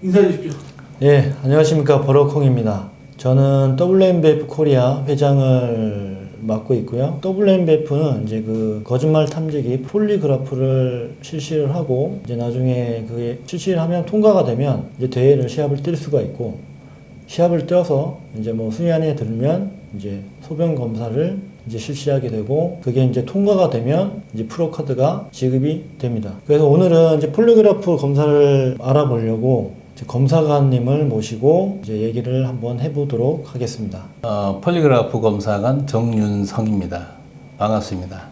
인사해 주십시오. 예, 안녕하십니까. 버럭콩입니다. 저는 WMBF 코리아 회장을 맡고 있고요. WMBF는 이제 그 거짓말 탐지기 폴리그래프를 실시를 하고, 이제 나중에 그게 실시를 하면 통과가 되면 이제 대회를 시합을 뛸 수가 있고, 시합을 뛰어서 이제 뭐 순위 안에 들면 이제 소변 검사를 이제 실시하게 되고, 그게 이제 통과가 되면 이제 프로카드가 지급이 됩니다. 그래서 오늘은 이제 폴리그래프 검사를 알아보려고 검사관님을 모시고 이제 얘기를 한번 해보도록 하겠습니다. 폴리그래프 검사관 정윤성입니다. 반갑습니다.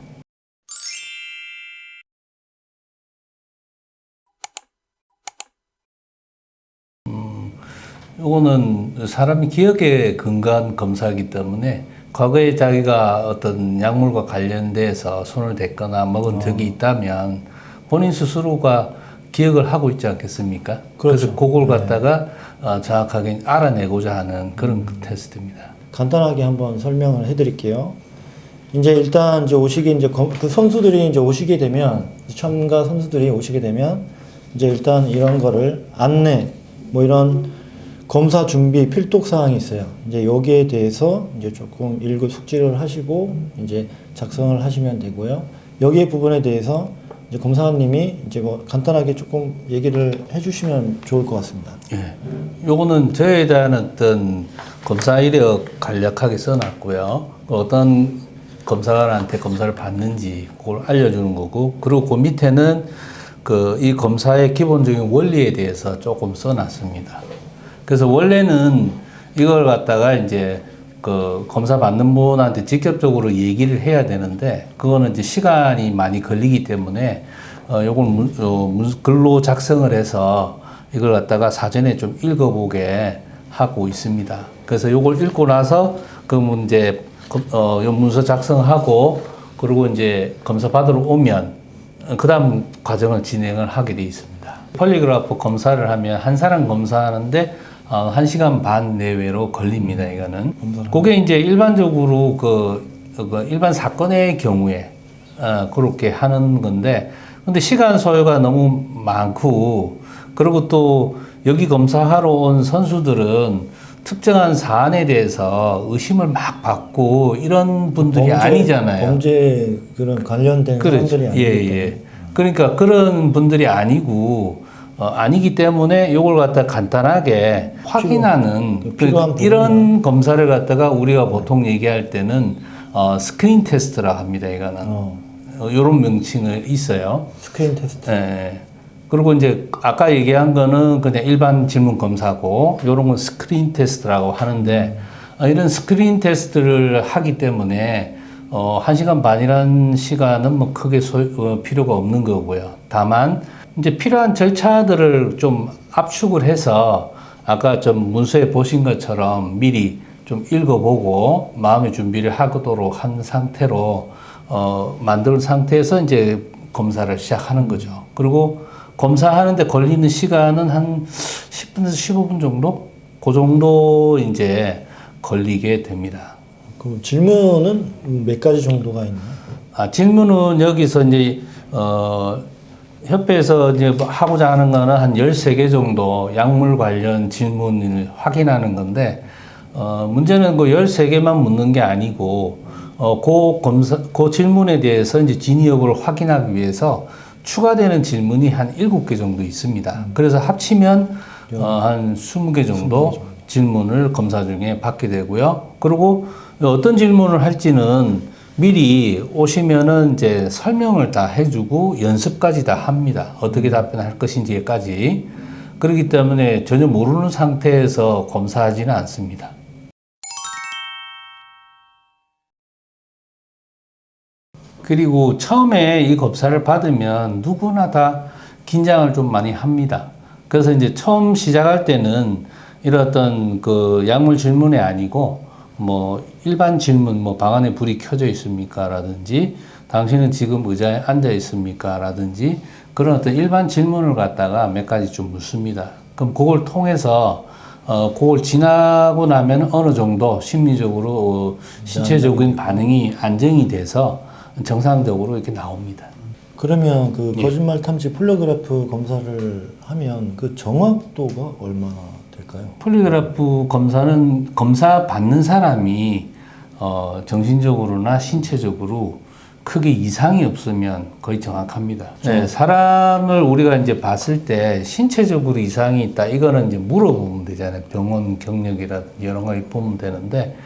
요거는 사람이 기억에 근거한 검사이기 때문에 과거에 자기가 어떤 약물과 관련돼서 손을 댔거나 먹은 적이 있다면 본인 스스로가 기억을 하고 있지 않겠습니까? 그렇죠. 그래서 그걸 갖다가 정확하게 알아내고자 하는 그런 테스트입니다. 간단하게 한번 설명을 해드릴게요. 이제 일단 이제 오시게 이제 그 선수들이 이제 오시게 되면, 첨가 선수들이 오시게 되면 이제 일단 이런 거를 안내 뭐 이런 검사 준비 필독 사항이 있어요. 이제 여기에 대해서 이제 조금 일부 숙지를 하시고 이제 작성을 하시면 되고요. 여기에 부분에 대해서 이제 검사님이 이제 뭐 간단하게 조금 얘기를 해주시면 좋을 것 같습니다. 예. 요거는 저에 대한 어떤 검사 이력 간략하게 써놨고요. 어떤 검사관한테 검사를 받는지 그걸 알려주는 거고, 그리고 그 밑에는 이 검사의 기본적인 원리에 대해서 조금 써놨습니다. 그래서 원래는 이걸 갖다가 이제 검사 받는 분한테 직접적으로 얘기를 해야 되는데, 그거는 이제 시간이 많이 걸리기 때문에 요걸 글로 작성을 해서 이걸 갖다가 사전에 좀 읽어보게 하고 있습니다. 그래서 요걸 읽고 나서 그러면 이제 요 문서 작성하고, 그리고 이제 검사 받으러 오면 그 다음 과정을 진행을 하게 돼 있습니다. 폴리그래프 검사를 하면 한 사람 검사하는데 1시간 반 내외로 걸립니다, 이거는. 그게 이제 일반적으로 일반 사건의 경우에, 그렇게 하는 건데, 근데 시간 소요가 너무 많고, 그리고 또 여기 검사하러 온 선수들은 특정한 사안에 대해서 의심을 막 받고 이런 분들이 아니잖아요. 범죄 그런 관련된 사람들이 아니기 때문에. 그러니까 그런 분들이 아니기 때문에 이걸 갖다 간단하게 확인하는 이런 검사를 갖다가 우리가 보통 얘기할 때는 스크린 테스트라 합니다. 이거는 이런 명칭이 있어요. 스크린 테스트. 네. 그리고 이제 아까 얘기한 거는 그냥 일반 질문 검사고, 이런 건 스크린 테스트라고 하는데, 이런 스크린 테스트를 하기 때문에 1시간 반이라는 시간은 뭐 크게 필요가 없는 거고요. 다만 이제 필요한 절차들을 좀 압축을 해서 아까 좀 문서에 보신 것처럼 미리 좀 읽어보고 마음의 준비를 하도록 한 상태로 만든 상태에서 이제 검사를 시작하는 거죠. 그리고 검사하는데 걸리는 시간은 한 10분에서 15분 정도? 그 정도 이제 걸리게 됩니다. 그 질문은 몇 가지 정도가 있나요? 질문은 여기서 이제 협회에서 이제 하고자 하는 거는 한 13개 정도 약물 관련 질문을 확인하는 건데, 문제는 그 13개만 묻는 게 아니고, 그 질문에 대해서 이제 진위 여부를 확인하기 위해서 추가되는 질문이 한 7개 정도 있습니다. 그래서 합치면 한 20개 정도 질문을 검사 중에 받게 되고요. 그리고 어떤 질문을 할지는 미리 오시면은 이제 설명을 다 해주고 연습까지 다 합니다. 어떻게 답변할 것인지까지. 그렇기 때문에 전혀 모르는 상태에서 검사하지는 않습니다. 그리고 처음에 이 검사를 받으면 누구나 다 긴장을 좀 많이 합니다. 그래서 이제 처음 시작할 때는 이런 어떤 약물 질문이 아니고 뭐 일반 질문, 뭐 방 안에 불이 켜져 있습니까? 라든지 당신은 지금 의자에 앉아 있습니까? 라든지 그런 어떤 일반 질문을 갖다가 몇 가지 좀 묻습니다. 그럼 그걸 통해서 그걸 지나고 나면 어느 정도 심리적으로 신체적인 반응이 안정이 돼서 정상적으로 이렇게 나옵니다. 그러면 그 예. 거짓말 탐지 폴리그래프 검사를 하면 그 정확도가 얼마나 될까요? 폴리그래프 검사는 검사 받는 사람이 정신적으로나 신체적으로 크게 이상이 없으면 거의 정확합니다. 네, 사람을 우리가 이제 봤을 때 신체적으로 이상이 있다. 이거는 이제 물어보면 되잖아요. 병원 경력이라든지 여러 가지 보면 되는데,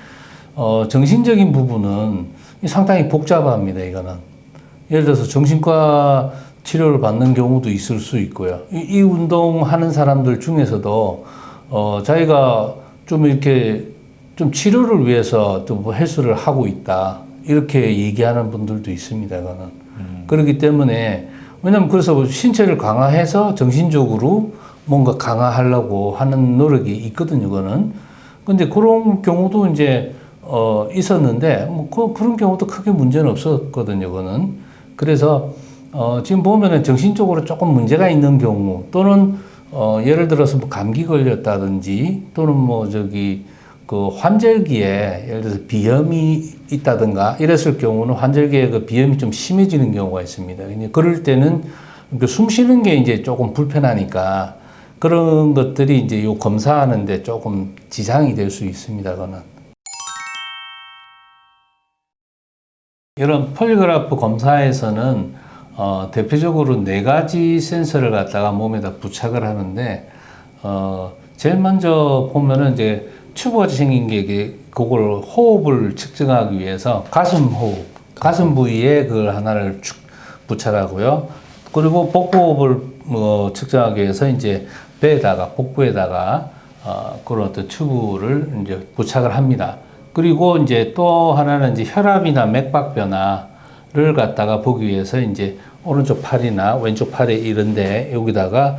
정신적인 부분은 상당히 복잡합니다. 이거는. 예를 들어서 정신과 치료를 받는 경우도 있을 수 있고요. 이 운동하는 사람들 중에서도 자기가 좀 이렇게 좀 치료를 위해서 좀 헬스를 하고 있다. 이렇게 얘기하는 분들도 있습니다. 그거는. 그렇기 때문에 왜냐면 그래서 신체를 강화해서 정신적으로 뭔가 강화하려고 하는 노력이 있거든요. 그거는. 근데 그런 경우도 이제 있었는데 뭐 그런 경우도 크게 문제는 없었거든요. 그거는. 그래서 지금 보면은 정신적으로 조금 문제가 있는 경우 또는 예를 들어서 뭐 감기 걸렸다든지 또는 뭐 그 환절기에 예를 들어서 비염이 있다든가 이랬을 경우는 환절기에 그 비염이 좀 심해지는 경우가 있습니다. 그럴 때는 숨 쉬는 게 이제 조금 불편하니까 그런 것들이 이제 요 검사하는데 조금 지장이 될 수 있습니다. 그거는. 이런 폴리그래프 검사에서는 대표적으로 4가지 센서를 갖다가 몸에다 부착을 하는데 제일 먼저 보면은 이제 튜브같이 생긴 게 이게 그걸 호흡을 측정하기 위해서 가슴 호흡, 가슴 부위에 그걸 하나를 부착하고요. 그리고 복부호흡을 측정하기 위해서 이제 배에다가 복부에다가 그런 어떤 튜브를 이제 부착을 합니다. 그리고 이제 또 하나는 이제 혈압이나 맥박 변화를 갖다가 보기 위해서 이제 오른쪽 팔이나 왼쪽 팔에 이런데 여기다가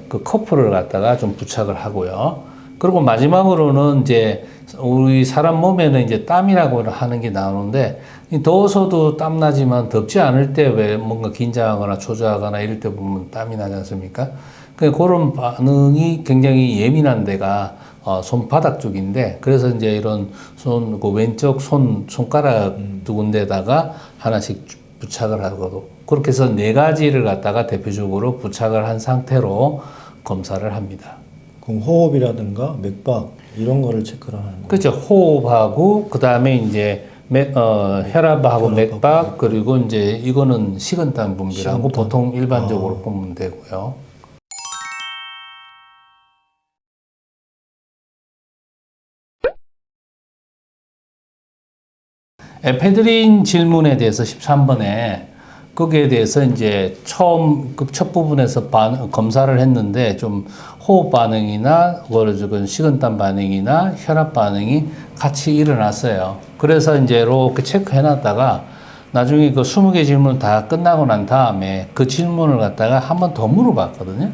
그 커프를 갖다가 좀 부착을 하고요. 그리고 마지막으로는 이제 우리 사람 몸에는 이제 땀이라고 하는 게 나오는데 더워서도 땀 나지만 덥지 않을 때 왜 뭔가 긴장하거나 초조하거나 이럴 때 보면 땀이 나지 않습니까? 그런 반응이 굉장히 예민한 데가 손바닥 쪽인데 그래서 이제 이런 그 왼쪽 손가락 두 군데다가 하나씩 부착을 하고 그렇게 해서 4가지를 갖다가 대표적으로 부착을 한 상태로 검사를 합니다. 그럼 호흡이라든가 맥박 이런 거를 체크를 하는 거예요? 그렇죠. 호흡하고 그다음에 이제 혈압하고 맥박 그리고 이제 이거는 식은땀 분비라고 보통 일반적으로 보면 되고요. 에페드린 질문에 대해서 13번에 거기에 대해서 이제 처음 그 첫 부분에서 검사를 했는데 좀 호흡 반응이나 식은땀 반응이나 혈압 반응이 같이 일어났어요. 그래서 이제 이렇게 체크해 놨다가 나중에 그 20개 질문 다 끝나고 난 다음에 그 질문을 갖다가 한 번 더 물어봤거든요.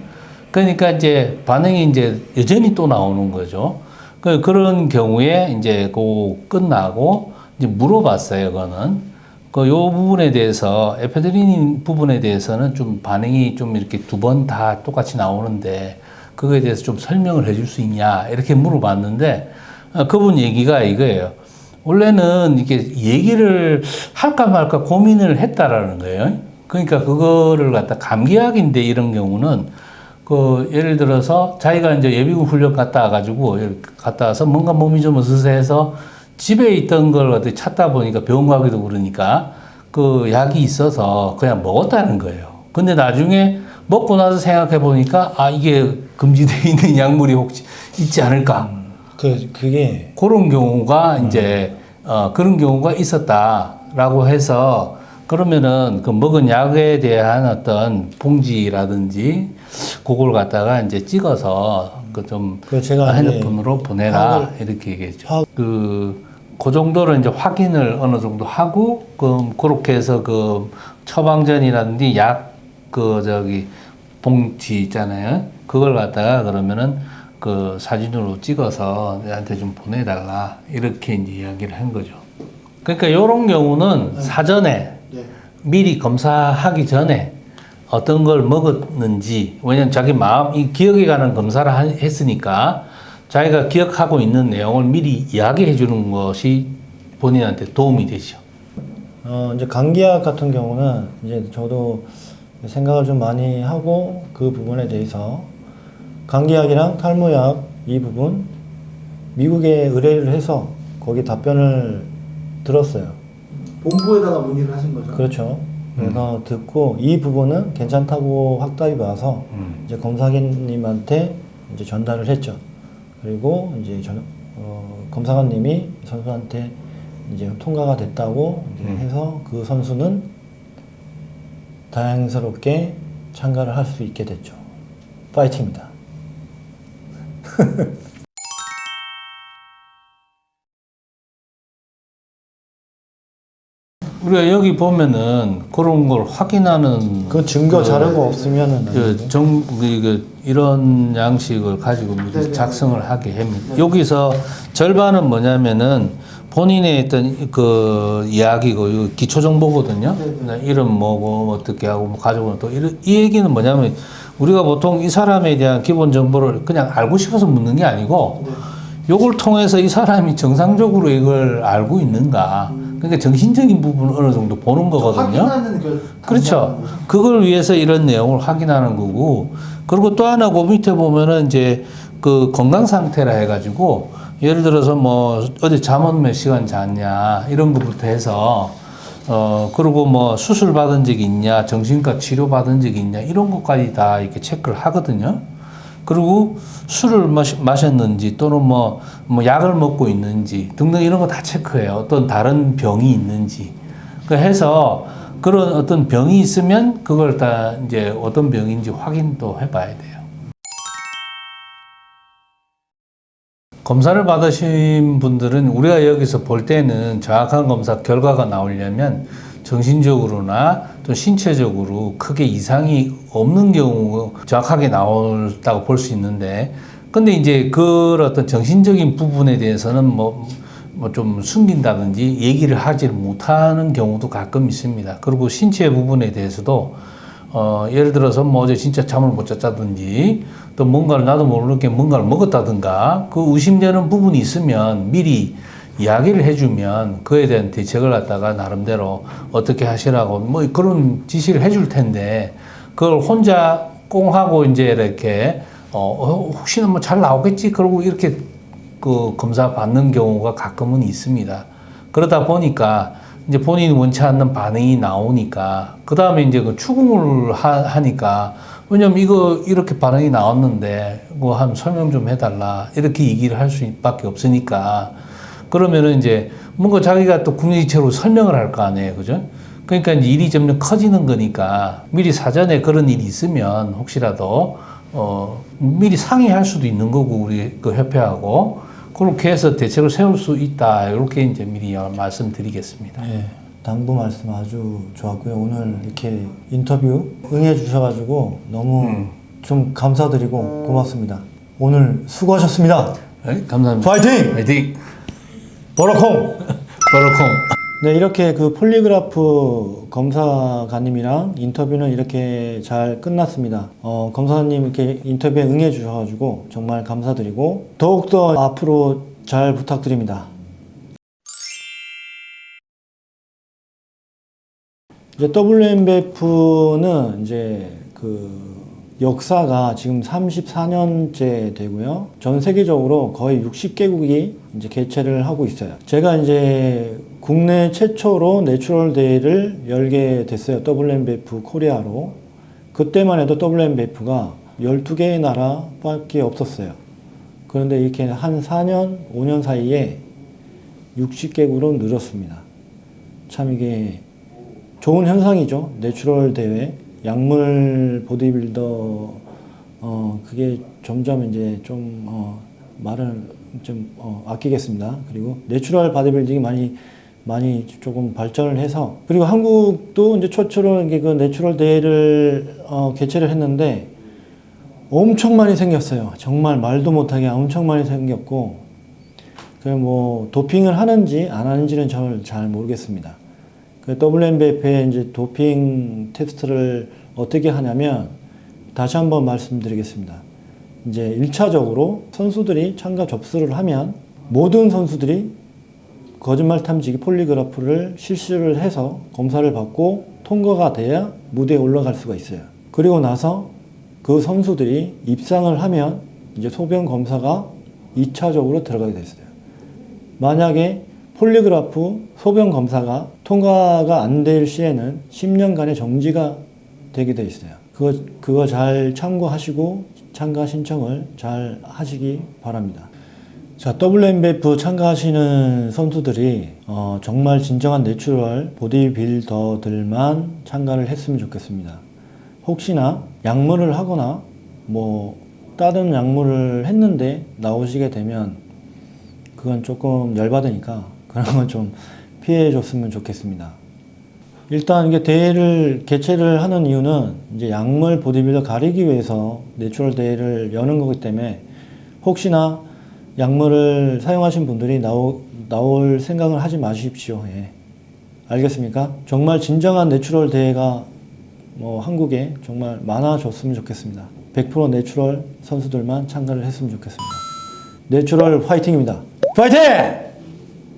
그러니까 이제 반응이 이제 여전히 또 나오는 거죠. 그런 경우에 이제 그 끝나고 이제 물어봤어요. 그거는. 요 부분에 대해서, 에페드린 부분에 대해서는 좀 반응이 좀 이렇게 2번 다 똑같이 나오는데, 그거에 대해서 좀 설명을 해줄 수 있냐, 이렇게 물어봤는데, 그분 얘기가 이거예요. 원래는 이렇게 얘기를 할까 말까 고민을 했다라는 거예요. 그러니까 그거를 갖다 감기약인데 이런 경우는, 예를 들어서 자기가 이제 예비군 훈련 갔다 와가지고, 갔다 와서 뭔가 몸이 좀 으스스해서 집에 있던 걸 어디 찾다 보니까 병원 가기도 그러니까 그 약이 있어서 그냥 먹었다는 거예요. 근데 나중에 먹고 나서 생각해 보니까 이게 금지되어 있는 약물이 혹시 있지 않을까? 그게 그런 경우가 이제 그런 경우가 있었다라고 해서 그러면은 그 먹은 약에 대한 어떤 봉지라든지 그걸 갖다가 이제 찍어서 좀 제가 핸드폰으로 보내라 이렇게 얘기했죠. 그 정도로 이제 확인을 어느 정도 하고, 그렇게 해서 처방전이라든지 봉지 있잖아요. 그걸 갖다가 그러면은 사진으로 찍어서 내한테 좀 보내달라. 이렇게 이제 이야기를 한 거죠. 그러니까 이런 경우는 사전에 미리 검사하기 전에 어떤 걸 먹었는지, 왜냐면 자기 마음, 기억에 관한 검사를 했으니까 자기가 기억하고 있는 내용을 미리 이야기해 주는 것이 본인한테 도움이 되죠. 이제 감기약 같은 경우는 이제 저도 생각을 좀 많이 하고 그 부분에 대해서 감기약이랑 탈모약 이 부분 미국에 의뢰를 해서 거기 답변을 들었어요. 본부에다가 문의를 하신 거죠? 그렇죠. 그래서 듣고 이 부분은 괜찮다고 확답이 와서 이제 검사관님한테 이제 전달을 했죠. 그리고 이제 검사관님이 선수한테 이제 통과가 됐다고 이제 해서 그 선수는 다행스럽게 참가를 할 수 있게 됐죠. 파이팅입니다. 우리가 여기 보면은 그런 걸 확인하는 그 증거 자료가 없으면은 이런 양식을 가지고 미리 네네. 작성을 하게 합니다. 여기서 절반은 뭐냐면은 본인의 어떤 그 이야기고 이거 기초 정보거든요. 네네. 이름 뭐고 어떻게 하고 뭐 가족은 또 이 얘기는 뭐냐면 우리가 보통 이 사람에 대한 기본 정보를 그냥 알고 싶어서 묻는 게 아니고 네. 요걸 통해서 이 사람이 정상적으로 이걸 알고 있는가. 그러니까 정신적인 부분을 어느 정도 보는 거거든요. 확인하는 그렇죠. 그걸 위해서 이런 내용을 확인하는 거고, 그리고 또 하나 그 밑에 보면은 이제 그 건강 상태라 해가지고, 예를 들어서 뭐 어디 잠은 몇 시간 잤냐, 이런 것부터 해서, 그리고 뭐 수술 받은 적이 있냐, 정신과 치료 받은 적이 있냐, 이런 것까지 다 이렇게 체크를 하거든요. 그리고 술을 마셨는지 또는 뭐 약을 먹고 있는지 등등 이런 거 다 체크해요. 어떤 다른 병이 있는지. 그 해서 그런 어떤 병이 있으면 그걸 다 이제 어떤 병인지 확인도 해봐야 돼요. 검사를 받으신 분들은 우리가 여기서 볼 때는 정확한 검사 결과가 나오려면 정신적으로나 또 신체적으로 크게 이상이 없는 경우 정확하게 나온다고 볼 수 있는데, 근데 이제 그 어떤 정신적인 부분에 대해서는 뭐 좀 숨긴다든지 얘기를 하지 못하는 경우도 가끔 있습니다. 그리고 신체 부분에 대해서도 예를 들어서 뭐 어제 진짜 잠을 못 잤다든지 또 뭔가를 나도 모르게 뭔가를 먹었다든가 그 의심되는 부분이 있으면 미리 이야기를 해주면 그에 대한 대책을 갖다가 나름대로 어떻게 하시라고 뭐 그런 지시를 해줄 텐데 그걸 혼자 꽁하고 이제 이렇게 혹시나 뭐 잘 나오겠지 그러고 이렇게 그 검사 받는 경우가 가끔은 있습니다. 그러다 보니까 이제 본인이 원치 않는 반응이 나오니까 그 다음에 이제 그 추궁을 하니까 왜냐면 이거 이렇게 반응이 나왔는데 뭐 한 설명 좀 해달라 이렇게 얘기를 할 수밖에 없으니까 그러면은 이제 뭔가 자기가 또 국리체로 설명을 할 거 아니에요, 그죠? 그러니까 이제 일이 점점 커지는 거니까 미리 사전에 그런 일이 있으면 혹시라도 미리 상의할 수도 있는 거고 우리 그 협회하고 그렇게 해서 대책을 세울 수 있다 이렇게 이제 미리 말씀드리겠습니다. 네, 당부 말씀 아주 좋았고요. 오늘 이렇게 인터뷰 응해 주셔가지고 너무 좀 감사드리고 고맙습니다. 오늘 수고하셨습니다. 네, 감사합니다. 파이팅! 파이팅! 버럭콩! 버럭콩! 네, 이렇게 그 폴리그라프 검사관님이랑 인터뷰는 이렇게 잘 끝났습니다. 검사님 이렇게 인터뷰에 응해 주셔가지고 정말 감사드리고 더욱더 앞으로 잘 부탁드립니다. 이제 WMBF는 이제 그 역사가 지금 34년째 되고요. 전 세계적으로 거의 60개국이 이제 개최를 하고 있어요. 제가 이제 국내 최초로 내추럴 데이를 열게 됐어요. WMBF 코리아로. 그때만 해도 WMBF가 12개의 나라밖에 없었어요. 그런데 이렇게 한 4년, 5년 사이에 60개국으로 늘었습니다. 참 이게 좋은 현상이죠. 내추럴 대회, 약물 보디빌더, 그게 점점 이제 좀, 말을 좀, 아끼겠습니다. 그리고 내추럴 바디빌딩이 많이 조금 발전을 해서, 그리고 한국도 이제 최초로 이게 그 내추럴 대회를, 개최를 했는데, 엄청 많이 생겼어요. 정말 말도 못하게 엄청 많이 생겼고, 그 뭐, 도핑을 하는지 안 하는지는 저는 잘 모르겠습니다. 그 WMBF의 이제 도핑 테스트를 어떻게 하냐면, 다시 한번 말씀드리겠습니다. 이제 1차적으로 선수들이 참가 접수를 하면 모든 선수들이 거짓말 탐지기 폴리그래프를 실시를 해서 검사를 받고 통과가 돼야 무대에 올라갈 수가 있어요. 그리고 나서 그 선수들이 입상을 하면 이제 소변 검사가 2차적으로 들어가게 됐어요. 만약에 폴리그래프 소변 검사가 통과가 안 될 시에는 10년간의 정지가 되게 돼 있어요. 그거 잘 참고하시고 참가 신청을 잘 하시기 바랍니다. 자, WMBF 참가하시는 선수들이 정말 진정한 내추럴 보디빌더들만 참가를 했으면 좋겠습니다. 혹시나 약물을 하거나 뭐 다른 약물을 했는데 나오시게 되면 그건 조금 열받으니까 그런 건 좀 피해 줬으면 좋겠습니다. 일단 이게 대회를 개최를 하는 이유는 이제 약물 보디빌더 가리기 위해서 내추럴 대회를 여는 거기 때문에 혹시나 약물을 사용하신 분들이 나올 생각을 하지 마십시오. 예. 알겠습니까? 정말 진정한 내추럴 대회가 한국에 정말 많아졌으면 좋겠습니다. 100% 내추럴 선수들만 참가를 했으면 좋겠습니다. 내추럴 화이팅입니다. 화이팅!